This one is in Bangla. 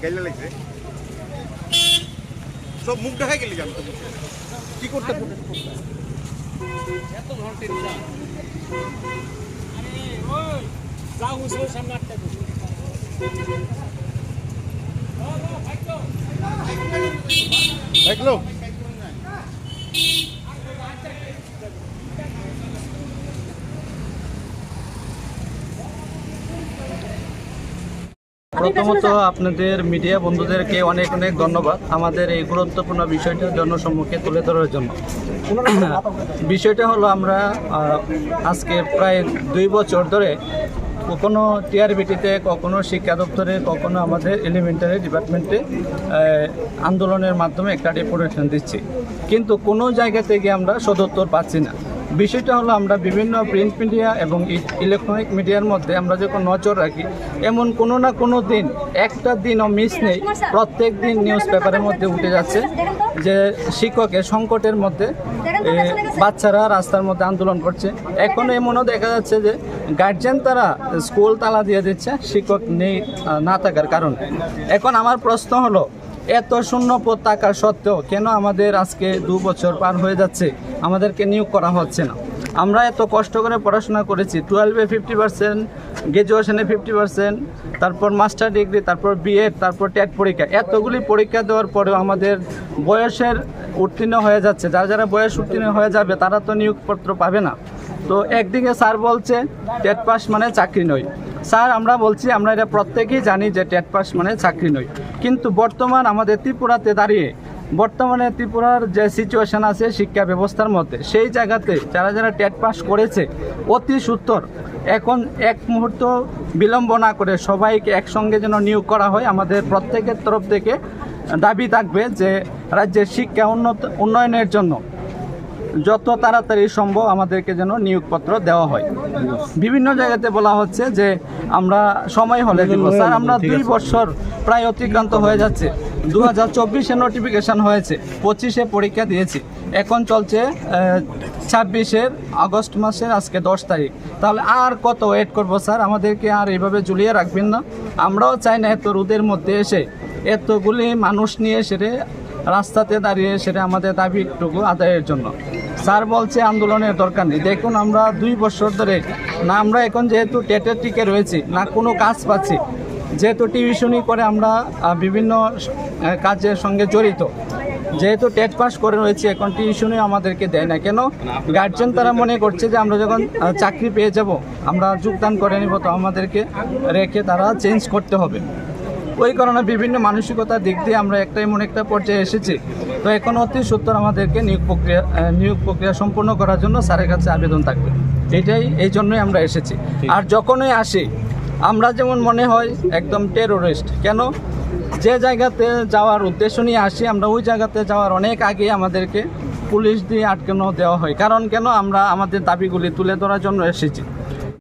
গাইলে লাগছে সব মুখ দেখা গেলি আমি তো কি করতে এত ঘন্টা যাও উসে সামনে আটটা দেখলো প্রথমত আপনাদের মিডিয়া বন্ধুদেরকে অনেক অনেক ধন্যবাদ আমাদের এই গুরুত্বপূর্ণ বিষয়টা জনসম্মুখে তুলে ধরার জন্য। বিষয়টা হলো আমরা আজকে প্রায় 2 বছর ধরে কখনো টিআরবিটিতে, কখনো শিক্ষা দপ্তরে, কখনো আমাদের এলিমেন্টারি ডিপার্টমেন্টে আন্দোলনের মাধ্যমে একটা ডেপুটেশন দিচ্ছি, কিন্তু কোনো জায়গা থেকে আমরা সদুত্তর পাচ্ছি না। বিষয়টা হলো আমরা বিভিন্ন প্রিন্ট মিডিয়া এবং ইলেকট্রনিক মিডিয়ার মধ্যে আমরা যখন নজর রাখি, এমন কোনো না কোনো দিন, একটা দিনও মিস নেই, প্রত্যেক দিন নিউজ পেপারের মধ্যে উঠে যাচ্ছে যে শিক্ষকের সংকটের মধ্যে বাচ্চারা রাস্তার মধ্যে আন্দোলন করছে। এখন এমনও দেখা যাচ্ছে যে গার্জিয়ান তারা স্কুল তালা দিয়ে দিচ্ছে শিক্ষক নেই না থাকার কারণে। এখন আমার প্রশ্ন হলো, এত শূন্য পদ থাকা সত্ত্বেও কেন আমাদের আজকে 2 বছর পার হয়ে যাচ্ছে আমাদেরকে নিয়োগ করা হচ্ছে না? আমরা এত কষ্ট করে পড়াশোনা করেছি, 12-এ 50%, গ্র্যাজুয়েশনে 50%, তারপর মাস্টার ডিগ্রি, তারপর বিএড, তারপর টেট পরীক্ষা, এতগুলি পরীক্ষা দেওয়ার পরেও আমাদের বয়সের উত্তীর্ণ হয়ে যাচ্ছে। যারা বয়স উত্তীর্ণ হয়ে যাবে তারা তো নিয়োগপত্র পাবে না। তো একদিকে স্যার বলছে টেট পাস মানে চাকরি নয়। স্যার, আমরা বলছি, আমরা এটা প্রত্যেকেই জানি যে টেট পাস মানে চাকরি নয়, কিন্তু বর্তমান আমাদের ত্রিপুরাতে দাঁড়িয়ে বর্তমানে ত্রিপুরার যে সিচুয়েশান আছে শিক্ষা ব্যবস্থার মধ্যে, সেই জায়গাতে যারা টেট পাস করেছে অতি সত্বর এখন এক মুহূর্ত বিলম্ব না করে সবাইকে একসঙ্গে যেন নিয়োগ করা হয়। আমাদের প্রত্যেকের তরফ থেকে দাবি থাকবে যে রাজ্যের শিক্ষা উন্নয়নের জন্য যত তাড়াতাড়ি সম্ভব আমাদেরকে যেন নিয়োগপত্র দেওয়া হয়। বিভিন্ন জায়গাতে বলা হচ্ছে যে আমরা সময় হলে দিব। স্যার, আমরা 2 বছর প্রায় অতিক্রান্ত হয়ে যাচ্ছে। 2024-এ নোটিফিকেশান হয়েছে, 25-এ পরীক্ষা দিয়েছি, এখন চলছে 26-এর আগস্ট মাসের আজকে 10 তারিখ। তাহলে আর কত ওয়েট করবো স্যার? আমাদেরকে আর এইভাবে ঝুলিয়ে রাখবেন না। আমরাও চাই না এত রোদের মধ্যে এসে এতগুলি মানুষ নিয়ে সেরে রাস্তাতে দাঁড়িয়ে সেটা আমাদের দাবিটুকু আদায়ের জন্য। স্যার বলছে আন্দোলনের দরকার নেই। দেখুন, আমরা 2 বছর ধরে না, আমরা এখন যেহেতু টেটের টিকে রয়েছি, না কোনো কাজ পাচ্ছি, যেহেতু টিউশনি করে আমরা বিভিন্ন কাজের সঙ্গে জড়িত, যেহেতু টেট পাস করে রয়েছে, এখন টিউশনি আমাদেরকে দেয় না কেন? গার্জেন তারা মনে করছে যে আমরা যখন চাকরি পেয়ে যাব, আমরা যোগদান করে নেব, তো আমাদেরকে রেখে তারা চেঞ্জ করতে হবে। ওই কারণে বিভিন্ন মানসিকতার দিক দিয়ে আমরা এমন একটা পর্যায়ে এসেছি। তো এখন অতি সত্বর আমাদেরকে নিয়োগ প্রক্রিয়া সম্পূর্ণ করার জন্য স্যারের কাছে আবেদন থাকবে। এই জন্যই আমরা এসেছি। আর যখনই আসি আমরা যেমন মনে হয় একদম টেরোরিস্ট। কেন? যে জায়গাতে যাওয়ার উদ্দেশ্য নিয়ে আসি, আমরা ওই জায়গাতে যাওয়ার অনেক আগে আমাদেরকে পুলিশ দিয়ে আটকানো দেওয়া হয়। কারণ কেন? আমরা আমাদের দাবিগুলি তুলে ধরার জন্য এসেছি।